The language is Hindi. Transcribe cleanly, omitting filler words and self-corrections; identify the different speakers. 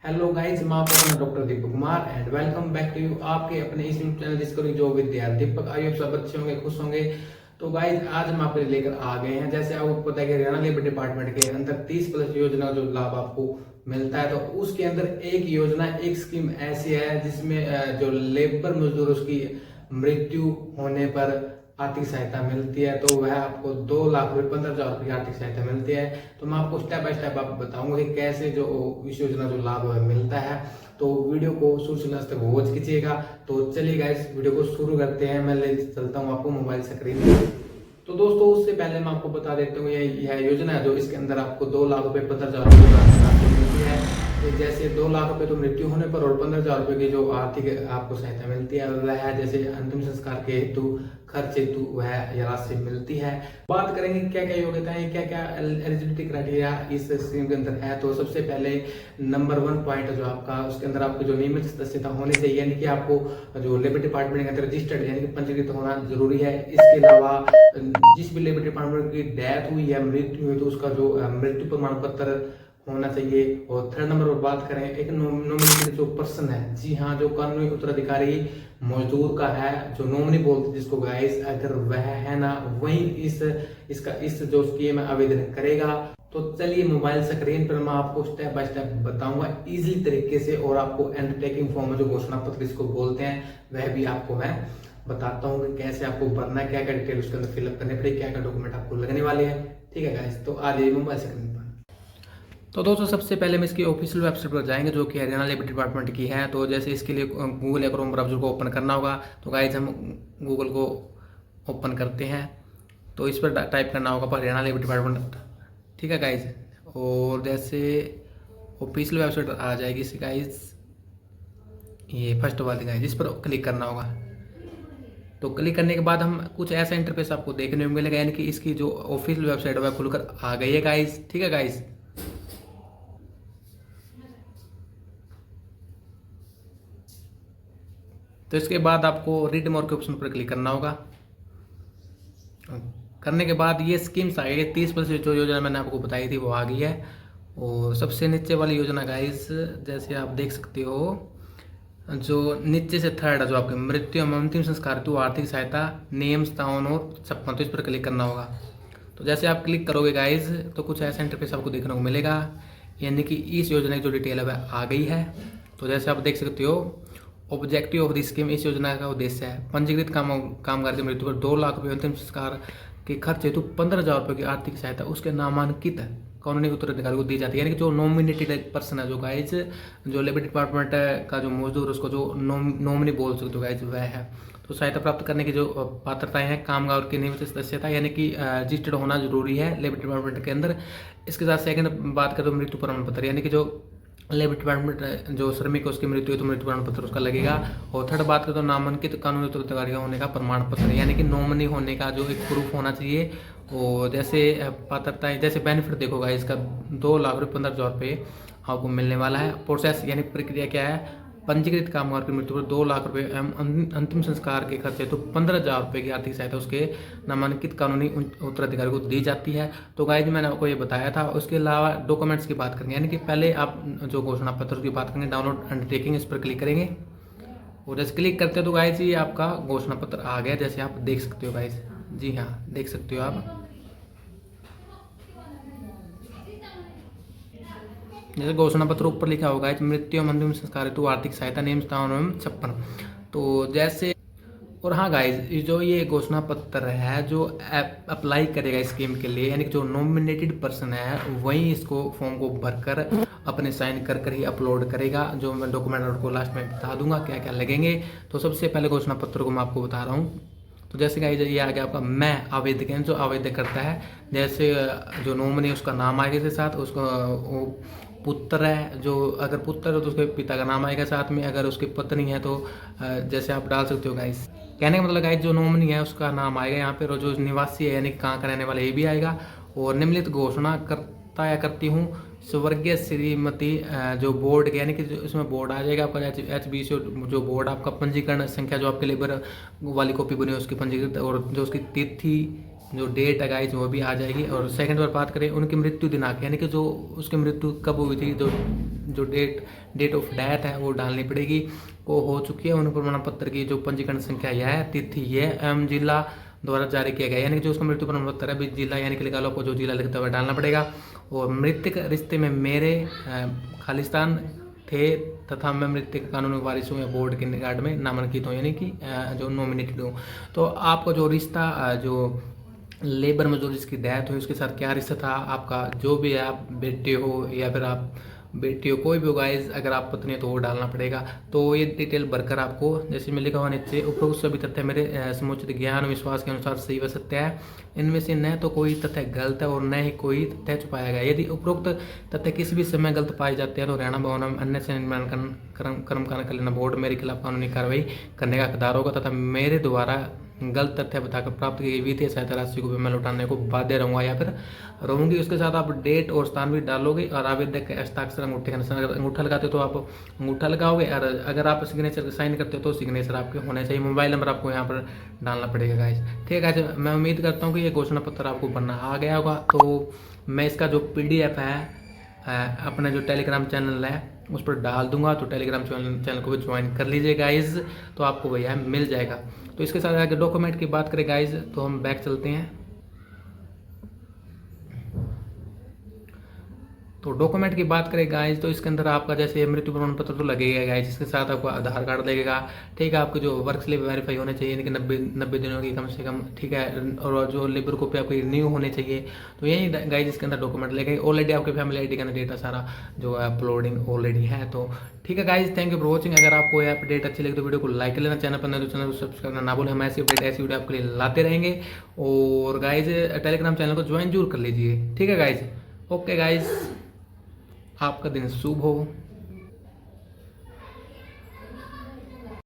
Speaker 1: हेलो गाइस, मैं आपका अपना doctor Deepak Kumar and welcome back to you आपके अपने इस YouTube channel discovery job with Deepak. I hope सब अच्छे होंगे, खुश होंगे। तो गाइस, आज हम आपके लिए लेकर आ गए हैं, जैसे आपको पता है कि हरियाणा लेबर डिपार्टमेंट के अंदर 30+ योजना जो लाभ आपको मिलता है, तो उसके अंदर एक योजना, एक स्कीम ऐसी है जिसमें जो लेबर मजदूर उसकी मृत्यु होने पर आर्थिक सहायता मिलती है। तो वह आपको 2 लाख रुपए 15,000 रुपये की आर्थिक सहायता मिलती है। तो मैं आपको स्टेप बाय स्टेप आपको बताऊंगा कि कैसे जो इस योजना जो लाभ मिलता है। तो वीडियो को शुरू से लास्ट तक वॉच कीजिएगा। तो चलिए गाइस, वीडियो को शुरू करते हैं। मैं ले चलता हूँ आपको मोबाइल स्क्रीन पे। तो दोस्तों, उससे पहले मैं आपको बता देता हूँ यह योजना है जो इसके अंदर आपको 2 लाख रुपए 15,000 रुपये की राशि मिलती है। जैसे 2 लाख रुपए तो मृत्यु होने पर और 15,000 रुपये की जो आर्थिक आपको सहायता मिलती है, वह जैसे अंतिम संस्कार के हेतु खर्च हेतु वह राशि मिलती है। बात करेंगे क्या क्या योग्यताएं, क्या क्या एलिजिबिलिटी क्राइटेरिया इस स्कीम के अंदर है। तो सबसे पहले नंबर 1 पॉइंट जो आपका, उसके अंदर आपकी जो नियमित सदस्यता होनी चाहिए, यानी कि आपको जो लेबर डिपार्टमेंट के अंदर रजिस्टर्ड यानी कि पंजीकृत होना जरूरी है। इसके अलावा जिस भी लेबर डिपार्टमेंट की डेथ हुई है, मृत्यु हुई, तो उसका जो मृत्यु प्रमाण पत्र होना चाहिए। और थर्ड नंबर पर बात करें, एक नॉमिनेटेड जो पर्सन है, जी हाँ, जो कानूनी उत्तराधिकारी मजदूर का है, जो नॉमिनी बोलते जिसको गाइस, अगर वह है ना, वही इस जो स्कीम में आवेदन करेगा। तो चलिए, मोबाइल स्क्रीन पर मैं आपको स्टेप बाय स्टेप बताऊंगा इजीली तरीके से, और आपको अंडरटेकिंग फॉर्म में जो घोषणा पत्र इसको बोलते हैं, वह भी आपको मैं बताता हूँ कि कैसे आपको भरना है, क्या क्या डिटेल उसके अंदर फिलअप करने पड़ेगी, क्या क्या डॉक्यूमेंट आपको लगने वाले हैं। ठीक है गाइस, तो आ जाइए मोबाइल स्क्रीन पर। तो दोस्तों, सबसे पहले हम इसकी ऑफिशियल वेबसाइट पर जाएंगे जो कि हरियाणा लेबर डिपार्टमेंट की है। तो जैसे इसके लिए गूगल या क्रोम ब्राउज़र को ओपन करना होगा। तो गाइज, हम गूगल को ओपन करते हैं, तो इस पर टाइप करना होगा पर हरियाणा लेबर डिपार्टमेंट। ठीक है गाइज, और जैसे ऑफिशियल वेबसाइट आ जाएगी इसकी गाइज, ये फर्स्ट वाली गाइज, इस पर क्लिक करना होगा। तो क्लिक करने के बाद हम कुछ ऐसा इंटरफेस आपको देखने को मिलेगा, यानी कि इसकी जो ऑफिशियल वेबसाइट है वह खुलकर आ गई है गाइज। ठीक है गाइज, तो इसके बाद आपको रीड मोर के ऑप्शन पर क्लिक करना होगा। करने के बाद ये स्कीम्स आ गई, 30% जो योजना मैंने आपको बताई थी वो आ गई है। और सबसे नीचे वाली योजना गाइस, जैसे आप देख सकते हो, जो नीचे से थर्ड है, जो आपके मृत्यु एवं अंतिम संस्कार हेतु आर्थिक सहायता नियम 57 और 56, तो इस पर क्लिक करना होगा। तो जैसे आप क्लिक करोगे गाइज, तो कुछ ऐसा इंटरफेस आपको देखने को मिलेगा, यानी कि इस योजना की जो डिटेल है वह आ गई है। तो जैसे आप देख सकते हो, ऑब्जेक्टिव ऑफ द स्कीम, इस योजना का उद्देश्य है पंजीकृत कामगार की मृत्यु पर 2 लाख रुपये अंतिम संस्कार के खर्च हेतु 15,000 रुपये की आर्थिक सहायता उसके नामांकित कानूनी उत्तराधिकारी को दी जाती है, यानी कि जो नॉमिनेटेड पर्सन है, जो गाइज जो लेबर डिपार्टमेंट का जो मजदूर, उसको जो नॉमिनी बोल सकते हो गाइज, वह है। तो सहायता प्राप्त करने की जो पात्रताएं हैं, कामगार की नियमित सदस्यता, यानी कि रजिस्टर्ड होना जरूरी है लेबर डिपार्टमेंट के अंदर। इसके साथ सेकंड बात करें तो मृत्यु प्रमाण पत्र, यानी कि जो लेबर डिपार्टमेंट जो श्रमिक है उसकी मृत्यु है तो मृत्यु प्रमाण पत्र उसका लगेगा। और थर्ड बात करें तो नामांकित कानूनी उत्तराधिकारी होने का प्रमाण पत्र, यानी कि नॉमिनी होने का जो एक प्रूफ होना चाहिए। और जैसे पात्रताएं, जैसे बेनिफिट देखोगा इसका 2,15,000 रुपये आपको मिलने वाला है। प्रोसेस यानी प्रक्रिया क्या है, पंजीकृत कामगार की मृत्यु पर 2 लाख रुपये एवं अंतिम संस्कार के खर्चे तो 15,000 रुपये की आर्थिक सहायता उसके नामांकित कानूनी उत्तराधिकारी को दी जाती है। तो गाइज, मैंने आपको ये बताया था। उसके अलावा डॉक्यूमेंट्स की बात करेंगे, यानी कि पहले आप जो घोषणा पत्र की बात करेंगे, डाउनलोड अंडरटेकिंग, इस पर क्लिक करेंगे। और जैसे क्लिक करते हैं तो गाइज ये आपका घोषणा पत्र आ गया, जैसे आप देख सकते हो गाइज। जी हाँ, देख सकते हो आप, जैसे घोषणा पत्र ऊपर लिखा होगा, मृत्यु एवं अंतिम संस्कार हेतु आर्थिक सहायता नियम 57 एवं 56। तो जैसे, और हाँ गाइज, जो ये घोषणा पत्र है जो अप्लाई करेगा स्कीम के लिए, यानी कि जो नॉमिनेटेड पर्सन है वही इसको फॉर्म को भरकर अपने साइन कर ही अपलोड करेगा। जो मैं डॉक्यूमेंट आपको लास्ट में बता दूंगा क्या क्या लगेंगे। तो सबसे पहले घोषणा पत्र को मैं आपको बता रहा हूँ। तो जैसे गाइज, ये आ गया आपका मैं आवेदक है, जो आवेदक करता है, जैसे जो नॉमिनी उसका नाम आएगा इसके साथ, उसको पुत्र है, जो अगर पुत्र है तो उसके पिता का नाम आएगा साथ में, अगर उसकी पत्नी है तो जैसे आप डाल सकते हो गाइस। कहने का मतलब गाइस, जो नॉमिनी है उसका नाम आएगा यहाँ पे, और जो निवासी है यानी कहाँ का रहने वाला ये भी आएगा। और निम्नलिखित घोषणा करता या करती हूँ स्वर्गीय श्रीमती जो बोर्ड के, यानी कि इसमें बोर्ड आ जाएगा आपका HBC, जो बोर्ड आपका पंजीकरण संख्या जो आपके लेबर वाली कॉपी बनी है उसकी पंजीकृत, और जो उसकी तिथि जो डेट है गाइज वो भी आ जाएगी। और सेकंड बार बात करें उनकी मृत्यु दिनांक, यानी कि जो उसकी मृत्यु कब हुई थी, जो जो डेट ऑफ डेथ है वो डालनी पड़ेगी। वो हो चुकी है। उन प्रमाण पत्र की जो पंजीकरण संख्या यह तिथि यह एम जिला द्वारा जारी किया गया, यानी कि जो उसका मृत्यु प्रमाण पत्र है जिला, यानी कि लिखा लो को जो जिला लिखता हुआ डालना पड़ेगा। और मृतक रिश्ते में मेरे खालिस्तान थे तथा मैं मृतक कानूनी वारिस हूँ या बोर्ड के निकट में नामांकित हूँ, यानी कि जो नॉमिनेटेड हूँ। तो आपका जो रिश्ता जो लेबर में जो जिसकी डेथ हुई उसके साथ क्या रिश्ता था आपका, जो भी है, आप बेटे हो या फिर आप बेटी हो, कोई भी हो गाइज, अगर आप पत्नी है तो वो डालना पड़ेगा। तो ये डिटेल भरकर आपको जैसे मैं लिखा हुआ नीचे, उपरोक्त सभी तथ्य मेरे समुचित ज्ञान विश्वास के अनुसार सही व सत्य है। इनमें से न तो कोई तथ्य गलत है और न ही कोई तथ्य छुपाया गया। यदि उपरोक्त तथ्य किसी भी समय गलत पाए जाते हैं तो हरियाणा भवन एवं अन्य से निर्माण कर्मकांड कल्याण बोर्ड मेरे खिलाफ कानूनी कार्रवाई करने का हकदार होगा तथा मेरे द्वारा गलत तथ्य बताकर प्राप्त की गई वित्तीय सहायता राशि को भी मैं लौटाने को बाध्य रहूंगा या फिर रहूंगी। उसके साथ आप डेट और स्थान भी डालोगे और आवेदक के हस्ताक्षर अंगूठे का निशान, अगर अंगूठा लगाते हो तो आप अंगूठा लगाओगे और अगर आप सिग्नेचर साइन करते हो तो सिग्नेचर आपके होने चाहिए। मोबाइल नंबर आपको यहाँ पर डालना पड़ेगा गाइस। ठीक है गाइस, मैं उम्मीद करता हूँ कि ये घोषणा पत्र आपको बनना आ गया होगा। तो मैं इसका जो PDF है अपने जो टेलीग्राम चैनल है उस पर डाल दूंगा, तो टेलीग्राम चैनल को भी ज्वाइन कर लीजिए गाइज, तो आपको भैया मिल जाएगा। तो इसके साथ अगर डॉक्यूमेंट की बात करें गाइज तो हम बैक चलते हैं। तो डॉक्यूमेंट की बात करें गाइज तो इसके अंदर आपका जैसे मृत्यु प्रमाण पत्र तो लगेगा गाइज, इसके साथ आपको आधार कार्ड लगेगा। ठीक है, आपके जो वर्क स्लिप वेरीफाई होने चाहिए, यानी कि 90 दिनों की कम से कम। ठीक है, और जो लेबर कॉपी आपकी न्यू होने चाहिए। तो यही गाइज इसके अंदर डॉक्यूमेंट लगेंगे। ऑलरेडी आपके फैमिली ID का डेटा सारा जो है अपलोडिंग ऑलरेडी है। तो ठीक है guys, thank you for watching. अगर आपको यह अपडेट अच्छी लगी तो वीडियो को लाइक कर लेना, चैनल पर नए तो चैनल को सब्सक्राइब करना ना भूलें। हम ऐसी अपडेट ऐसी वीडियो आपके लिए लाते रहेंगे। और गाइज टेलीग्राम चैनल को ज्वाइन जरूर कर लीजिए। ठीक है गाइज, ओके गाइज, आपका दिन शुभ हो।